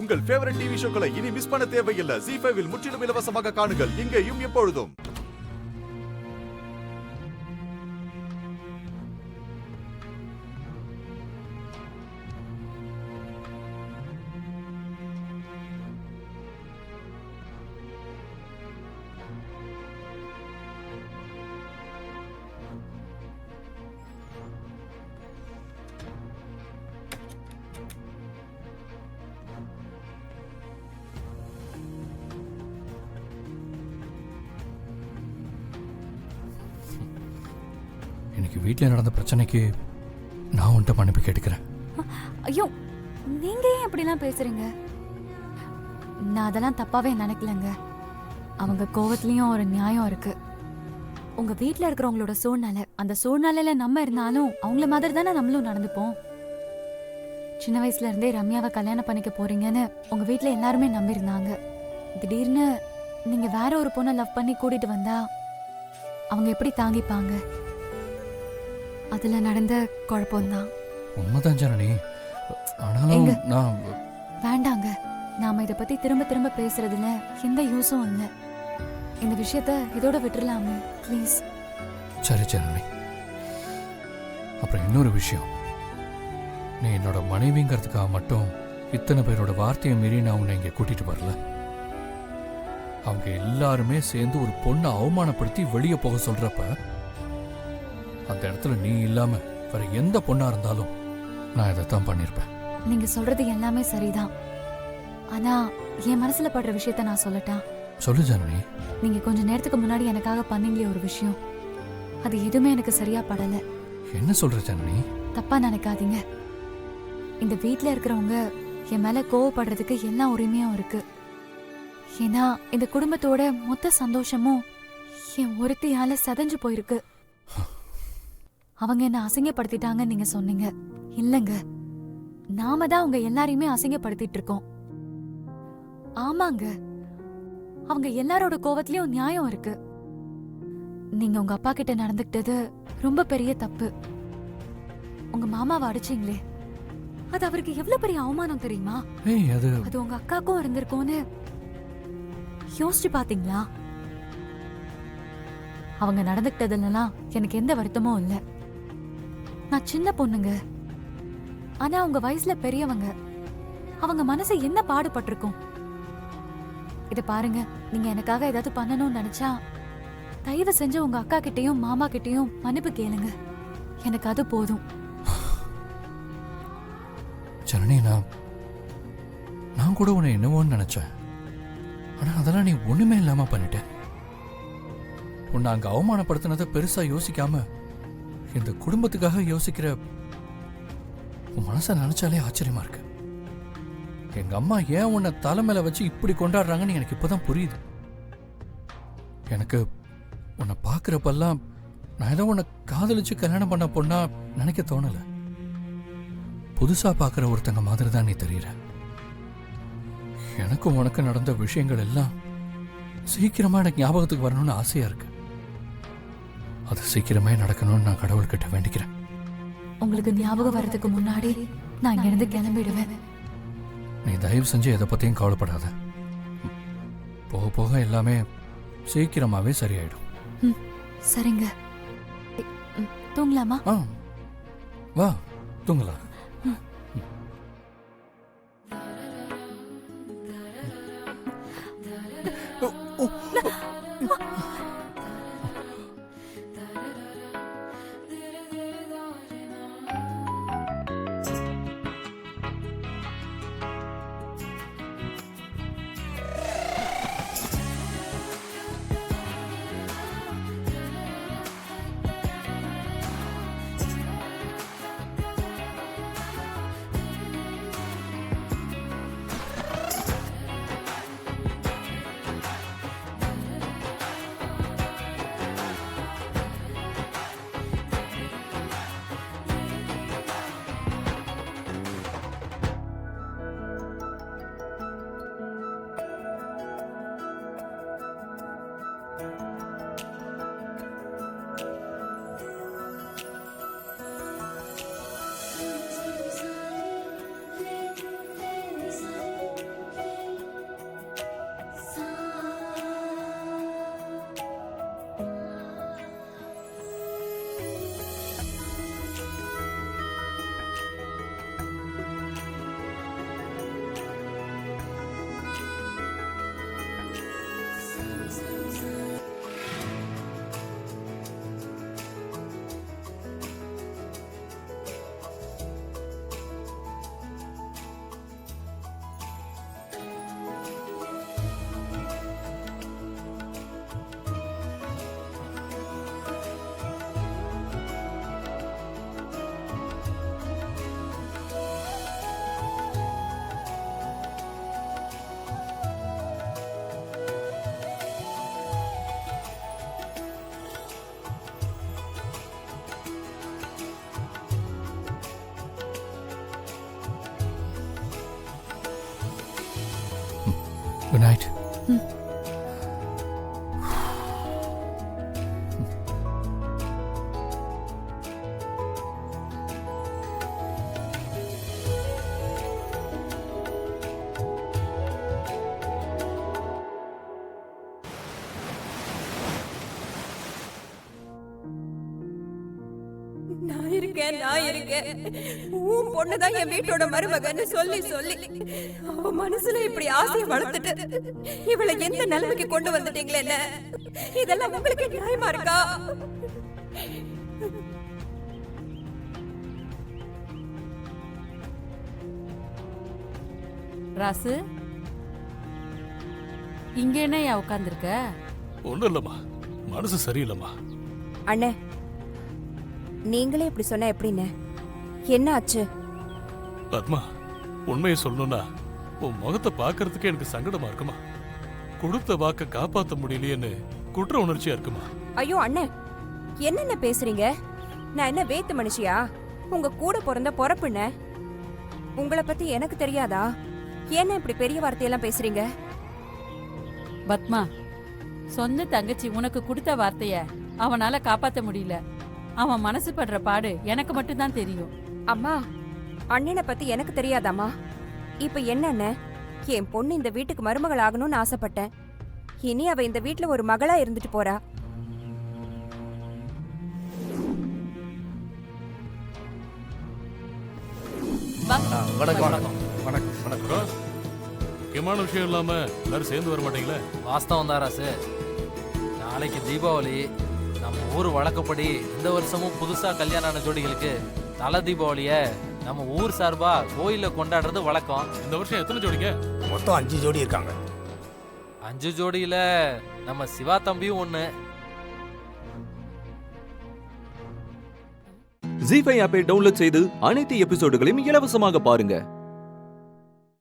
உங்கள் favourite TV ஷோக்களை இனி miss பண்ண தேவையில்லை. ZEE5 இல் முற்றிலும் இலவசமாக காணுங்கள். இங்கேயும் எப்பொழுதும். இன்னைக்கு வீட்டில் நடந்த பிரச்சனைக்கு நான் உன்கிட்ட மன்னிப்பு கேட்டுக்கிறேன். ஐயோ, நீங்க ஏன் அப்படிலாம் பேசுறீங்க? நான் அதெல்லாம் தப்பாவே நினைக்கலங்க. அவங்க கோவத்துலயும் ஒரு நியாயம் இருக்கு. உங்க வீட்ல இருக்கிறவங்களோட சூழ்நிலை, அந்த சூழ்நிலையில நம்ம இருந்தாலும் அவங்கள மாதிரி தானே நம்மளும் நடந்துப்போம். சின்ன வயசுல இருந்தே ரம்யாவை கல்யாணம் பண்ணிக்க போறீங்கன்னு உங்க வீட்ல எல்லாருமே நம்பி இருந்தாங்க. திடீர்னு நீங்க வேற ஒரு பொண்ணை லவ் பண்ணி கூட்டிட்டு வந்தா அவங்க எப்படி தாங்கிப்பாங்க? அதுல நடந்த குழப்பம்தான். உண்மைதான் ஜனனி. ஆனாலும் நான் வேண்டாங்க. நாம இத பத்தி திரும்ப திரும்ப பேசுறதுல எந்த யூஸும் இல்ல. இந்த விஷயத்த இதோட விட்டுறலாமே ப்ளீஸ். சரி ஜனனி. அப்புறம் இன்னொரு விஷயம், நீ என்னோட மனைவிங்கிறதுக்காக மட்டும் இத்தனை பேரோட வார்த்தையை மீறி நான் உன்னை இங்கே கூட்டிட்டு வரல. அவங்க எல்லாருமே சேர்ந்து ஒரு பொண்ணை அவமானப்படுத்தி வெளியே போக சொல்றப்ப அந்த இடத்துல நீ இல்லாம வேற எந்த பொண்ணா இருந்தாலும் நான் இதைத்தான் பண்ணிருப்பேன். நீங்க சொல்றது எல்லாமே சரிதான். ஆனா என் மனசுல படுற விஷயத்த நான் சொல்லட்டா? சொல்லு ஜனனி. நீங்க கொஞ்ச நேரத்துக்கு முன்னாடி எனக்காக பண்ணீங்களே ஒரு விஷயம், அது எதுவுமே எனக்கு சரியா படல. என்ன சொல்ற ஜனனி? தப்பா நினைக்காதீங்க. இந்த வீட்ல இருக்கிறவங்க என் மேல கோவப்படுறதுக்கு எல்லா உரிமையும் இருக்கு. ஏன்னா இந்த குடும்பத்தோட மொத்த சந்தோஷமும் என் ஒருத்தியால சதஞ்சு போயிருக்கு. அவங்க என்ன அசிங்கப்படுத்திட்டாங்கன்னு நீங்க சொன்னீங்க. இல்லங்க, நாம தான் அவங்க எல்லாரையுமே அசிங்கப்படுத்திட்டு இருக்கோம். ஆமாங்க, அவங்க எல்லாரோட கோவத்திலயும் நியாயம் இருக்கு. நீங்க உங்க அப்பா கிட்ட நடந்துக்கிட்டது ரொம்ப பெரிய தப்பு. உங்க மாமாவை அடிச்சீங்களே, அது அவருக்கு எவ்வளவு பெரிய அவமானம் தெரியுமா? அது உங்க அக்காக்கும் இருந்திருக்கும்னு யோசிச்சு பாத்தீங்களா? அவங்க நடந்துக்கிட்டதுலாம் எனக்கு எந்த வருத்தமும் இல்ல. நான் சின்ன பொண்ணுங்க, ஆனா அவங்க வயசுல பெரியவங்க. அவங்க மனசு என்ன பாடுபட்டிருக்கும். இத பாருங்க, நீங்க எனக்காக ஏதாவது பண்ணணும்னு நினைச்சா தயவு செஞ்சு உங்க அக்கா கிட்டயும் மாமா கிட்டயும் மன்னிப்பு கேளுங்க. எனக்கு அது போதும். ஜனனி, நான் கூட உன்னை என்னவோன்னு நினைச்சேன். ஆனா அதெல்லாம் நீ ஒண்ணுமே இல்லாம பண்ணிட்ட. உன்னை அங்க அவமானப்படுத்தினதை பெருசா யோசிக்காம இந்த குடும்பத்துக்காக யோசிக்கிற உன் மனசை நினைச்சாலே ஆச்சரியமா இருக்கு. எங்க அம்மா ஏன் உன்னை தலைமையில வச்சு இப்படி கொண்டாடுறாங்கன்னு எனக்கு இப்பதான் புரியுது. எனக்கு உன்னை பாக்குறப்பெல்லாம் நான் ஏதோ உன்னை காதலிச்சு கல்யாணம் பண்ண பொண்ணா நினைக்க தோணல. புதுசா பாக்குற ஒருத்தங்க மாதிரி தான் நீ தெரியற. எனக்கும் உனக்கு நடந்த விஷயங்கள் எல்லாம் சீக்கிரமா எனக்கு ஞாபகத்துக்கு வரணும்னு ஆசையா இருக்கு. அது சீக்கிரமே நடக்கணும்னு நான் கடவுள்கிட்ட வேண்டிக்கிறேன். உங்களுக்கு ஞாபகம் வர்றதுக்கு முன்னாடி நான் இங்க இருந்து கிளம்பிடுவேன். நீ தயவு செஞ்சு எதை பத்தியும் கவலைப்படாத. போக போக எல்லாமே சீக்கிரமாவே சரியாயிடும். சரிங்க, தூங்கலாமா? வா தூங்கலாம். Good night. நான் இருக்கேன் உன் பொண்ணுதான் என் வீட்டோட மருமகன்னு சொல்லி சொல்லி அவ மனசுல இப்படி ஆசையை வளர்த்துட்டு இவளை எந்த நிலைமைக்கு கொண்டு வந்துட்டீங்களே என்ன இதெல்லாம் உங்களுக்கு நியாயமா இருக்கா? ராசு, இங்க என்னையா உட்காந்துருக்க? ஒண்ணும் இல்லம்மா, மனசு சரியில்லைம்மா. அண்ணே, நீங்களே இப்படி சொன்னா எப்படின்னு? என்ன ஆச்சு? பத்மா, உண்மையை சொல்லணும்னா உன் முகத்தை பார்க்கறதுக்கு எனக்கு சங்கடமா இருக்குமா. கொடுத்த வாக்க காப்பாத்த முடியலையேன்னு குற்ற உணர்ச்சியா இருக்குமா. ஐயோ அண்ணே, என்னென்ன பேசுறீங்க? நான் என்ன வேத்து மனுஷியா? உங்க கூட பிறந்த பொறப்புண்ண. உங்களை பத்தி எனக்கு தெரியாதா? என்ன இப்படி பெரிய வார்த்தையெல்லாம் பேசுறீங்க? பத்மா, சொந்த தங்கச்சி உனக்கு கொடுத்த வார்த்தைய அவனால காப்பாத்த முடியல. அவன் மனசு படுற பாடு எனக்கு மட்டும்தான் தெரியும். அம்மா, அண்ணனை பத்தி எனக்கு தெரியாதாம்மா? இப்ப என்னன்னு, என் பொண்ணு இந்த வீட்டுக்கு மருமகள் ஆகணும்னு ஆசைப்பட்டேன். இனி அவ இந்த வீட்டுல ஒரு மகளா இருந்துட்டு போறா. முக்கியமான விஷயம் இல்லாம எல்லாரும் சேர்ந்து வர மாட்டீங்களே? வாஸ்தவம் தான் ராசு. நாளைக்கு தீபாவளி. நம்ம ஊர் வழக்கப்படி இந்த வருஷமும் புதுசா கல்யாணம் ஆன ஜோடிகளுக்கு தலை தீபாவளிய நம்ம ஊர் சார்பா கோயில்ல கொண்டாடுறது வழக்கம். இந்த வருஷம் எத்தனை ஜோடிங்க? மொத்தம் 5 ஜோடி இருக்காங்க. 5 ஜோடியில நம்ம சிவா தம்பியும் ஒண்ணு. ஜீ5 ஆப்பை டவுன்லோட் செய்து அனைத்து எபிசோடுகளையும் இலவசமாக பாருங்க.